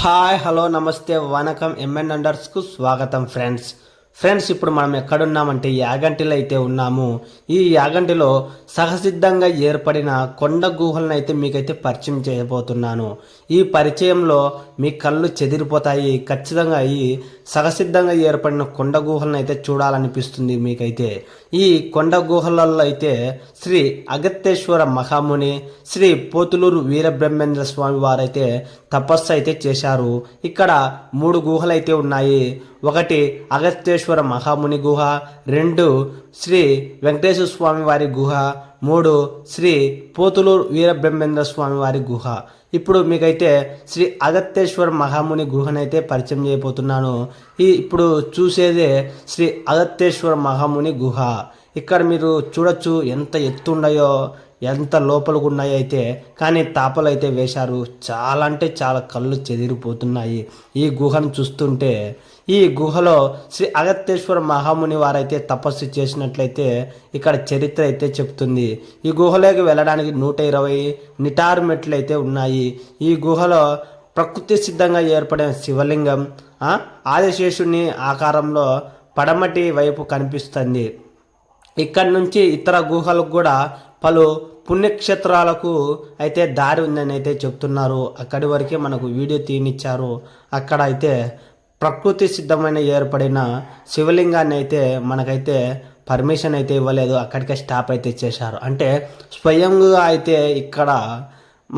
Hi hello నమస్తే వనకం MN అండర్స్కు స్వాగతం friends ఇప్పుడు మనం ఎక్కడున్నామంటే యాగంటిలో అయితే ఉన్నాము. ఈ యాగంటిలో సహసిద్ధంగా ఏర్పడిన కొండ గుహలను అయితే మీకైతే పరిచయం చేయబోతున్నాను. ఈ పరిచయంలో మీ కళ్ళు చెదిరిపోతాయి. ఖచ్చితంగా ఈ సహసిద్ధంగా ఏర్పడిన కొండ గుహలను అయితే చూడాలనిపిస్తుంది మీకైతే. ఈ కొండ గుహలలో అయితే శ్రీ అగత్తేశ్వర మహాముని, శ్రీ పోతులూరు వీరబ్రహ్మేంద్ర స్వామి వారైతే తపస్సు అయితే చేశారు. ఇక్కడ 3 గుహలు అయితే ఉన్నాయి. ఒకటి అగస్తేశ్వర మహాముని గుహ, 2 శ్రీ వెంకటేశ్వర స్వామి వారి గుహ, 3 శ్రీ పోతులూరు వీరబ్రహ్మేంద్ర స్వామి వారి గుహ. ఇప్పుడు మీకైతే శ్రీ అగత్తేశ్వర మహాముని గుహనైతే పరిచయం చేయబోతున్నాను. ఇప్పుడు చూసేదే శ్రీ అగత్తేశ్వర మహాముని గుహ. ఇక్కడ మీరు చూడొచ్చు ఎంత ఎత్తుండయో, ఎంత లోపలికి ఉన్నాయో అయితే. కానీ తాపలు అయితే వేశారు. చాలా అంటే చాలా కళ్ళు చెదిరిపోతున్నాయి ఈ గుహను చూస్తుంటే. ఈ గుహలో శ్రీ అగత్తేశ్వర మహాముని వారైతే తపస్సు చేసినట్లయితే ఇక్కడ చరిత్ర అయితే చెప్తుంది. ఈ గుహలోకి వెళ్ళడానికి 120 నిటారు మెట్లు అయితే ఉన్నాయి. ఈ గుహలో ప్రకృతి సిద్ధంగా ఏర్పడిన శివలింగం ఆదిశేషుని ఆకారంలో పడమటి వైపు కనిపిస్తుంది. ఇక్కడి నుంచి ఇతర గుహలకు కూడా పలు పుణ్యక్షేత్రాలకు అయితే దారి ఉందని అయితే చెప్తున్నారు. అక్కడి వరకే మనకు వీడియో తీనిచ్చారు. అక్కడ అయితే ప్రకృతి సిద్ధమైన ఏర్పడిన శివలింగాన్ని అయితే మనకైతే పర్మిషన్ అయితే ఇవ్వలేదు. అక్కడికే స్టాప్ అయితే చేశారు. అంటే స్వయంగా అయితే ఇక్కడ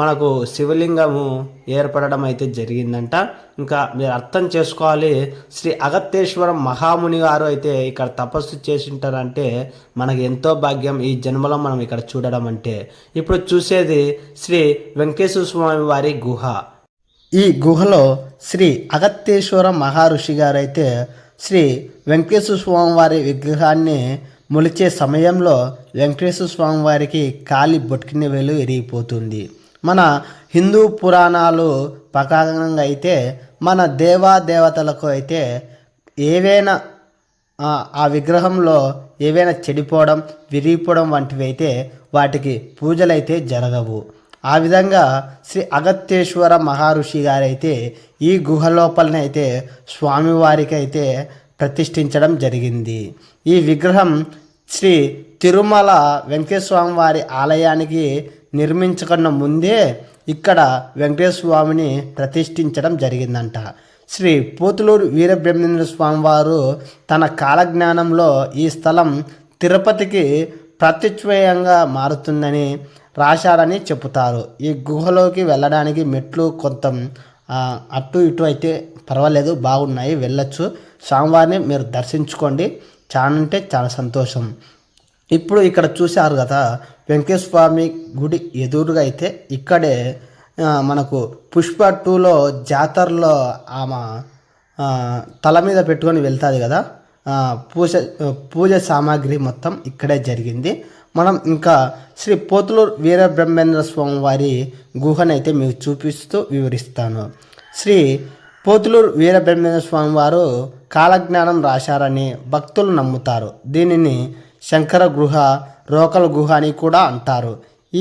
మనకు శివలింగము ఏర్పడడం అయితే జరిగిందంట. ఇంకా మీరు అర్థం చేసుకోవాలి, శ్రీ అగత్తేశ్వర మహాముని గారు అయితే ఇక్కడ తపస్సు చేసింటారంటే మనకు ఎంతో భాగ్యం ఈ జన్మలో మనం ఇక్కడ చూడడం అంటే. ఇప్పుడు చూసేది శ్రీ వెంకటేశ్వర స్వామి వారి గుహ. ఈ గుహలో శ్రీ అగత్తేశ్వర మహర్షి గారు అయితే శ్రీ వెంకటేశ్వర స్వామి వారి విగ్రహాన్ని మొలిచే సమయంలో వెంకటేశ్వర స్వామి వారికి కాలి బొట్కిన వేలు విరిగిపోతుంది. మన హిందూ పురాణాలు ప్రకారంగా అయితే మన దేవతలకు అయితే ఏవైనా ఆ విగ్రహంలో ఏవైనా చెడిపోవడం, విరిగిపోవడం వంటివి అయితే వాటికి పూజలైతే జరగవు. ఆ విధంగా శ్రీ అగత్తేశ్వర మహర్షి గారైతే ఈ గుహ లోపలనే అయితే స్వామివారికి అయితే ప్రతిష్ఠించడం జరిగింది. ఈ విగ్రహం శ్రీ తిరుమల వెంకటేశ్వర స్వామి వారి ఆలయానికి నిర్మించకన్నా ముందే ఇక్కడ వెంకటేశ్వర స్వామిని ప్రతిష్ఠించడం జరిగిందంట. శ్రీ పోతులూరు వీరబ్రహ్మేంద్ర స్వామి వారు తన కాలజ్ఞానంలో ఈ స్థలం తిరుపతికి ప్రత్యక్షంగా మారుతుందని రాశారని చెబుతారు. ఈ గుహలోకి వెళ్ళడానికి మెట్లు కొంత అటు ఇటు అయితే పర్వాలేదు, బాగున్నాయి, వెళ్ళొచ్చు. స్వామివారిని మీరు దర్శించుకోండి. చాలా అంటే చాలా సంతోషం. ఇప్పుడు ఇక్కడ చూశారు కదా, వెంకటేశ్వర స్వామి గుడి ఎదురుగా అయితే ఇక్కడే మనకు పుష్ప 2లో జాతరలో ఆమె తల మీద పెట్టుకొని వెళ్తుంది కదా, పూజ సామాగ్రి మొత్తం ఇక్కడే జరిగింది. మనం ఇంకా శ్రీ పోతులూరు వీరబ్రహ్మేంద్ర స్వామి వారి గుహనైతే మీకు చూపిస్తూ వివరిస్తాను. శ్రీ పోతులూరు వీరబ్రహ్మేంద్ర స్వామి వారు కాలజ్ఞానం రాశారని భక్తులు నమ్ముతారు. దీనిని శంకర గుహ, రోకల గుహ అని కూడా అంటారు.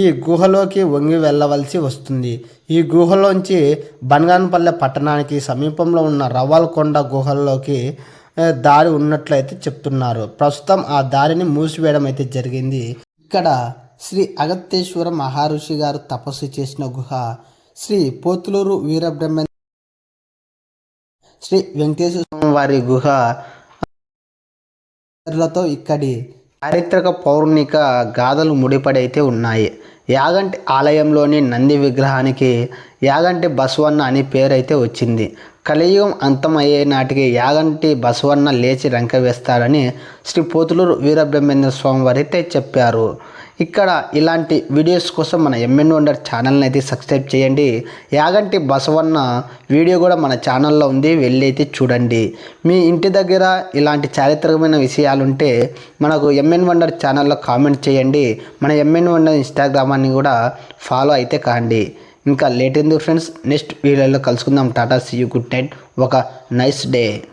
ఈ గుహలోకి వంగి వెళ్ళవలసి వస్తుంది. ఈ గుహలోంచి బనగానపల్లె పట్టణానికి సమీపంలో ఉన్న రవ్వలకొండ గుహల్లోకి దారి ఉన్నట్లయితే చెప్తున్నారు. ప్రస్తుతం ఆ దారిని మూసివేయడం అయితే జరిగింది. ఇక్కడ శ్రీ అగత్తేశ్వర మహర్షి గారు తపస్సు చేసిన గుహ శ్రీ పోతులూరు వీరబ్రహ్మేంద్ర శ్రీ వెంకటేశ్వర స్వామి వారి గుహ ఇక్కడి చారిత్రక పౌరాణిక గాథలు ముడిపడి అయితే ఉన్నాయి. యాగంటి ఆలయంలోని నంది విగ్రహానికి యాగంటి బసవన్న అని పేరు అయితే వచ్చింది. కలియుగం అంతమయ్యే నాటికి యాగంటి బసవన్న లేచి రంక వేస్తాడని శ్రీ పోతులూరు వీరబ్రహ్మేంద్ర స్వామి వారు అయితే చెప్పారు. ఇక్కడ ఇలాంటి వీడియోస్ కోసం మన ఎంఎన్ వండర్ ఛానల్ని అయితే సబ్స్క్రైబ్ చేయండి. యాగంటి బసవన్న వీడియో కూడా మన ఛానల్లో ఉంది, వెళ్ళి అయితే చూడండి. మీ ఇంటి దగ్గర ఇలాంటి చారిత్రకమైన విషయాలుంటే మనకు ఎంఎన్ వండర్ ఛానల్లో కామెంట్ చేయండి. మన ఎంఎన్ వండర్ ఇన్స్టాగ్రామాన్ని కూడా ఫాలో అయితే కాండి. ఇంకా లేట్ ఎందుకు ఫ్రెండ్స్, నెక్స్ట్ వీడియోలో కలుసుకుందాం. Tata, see you, good night, ఒక నైస్ డే.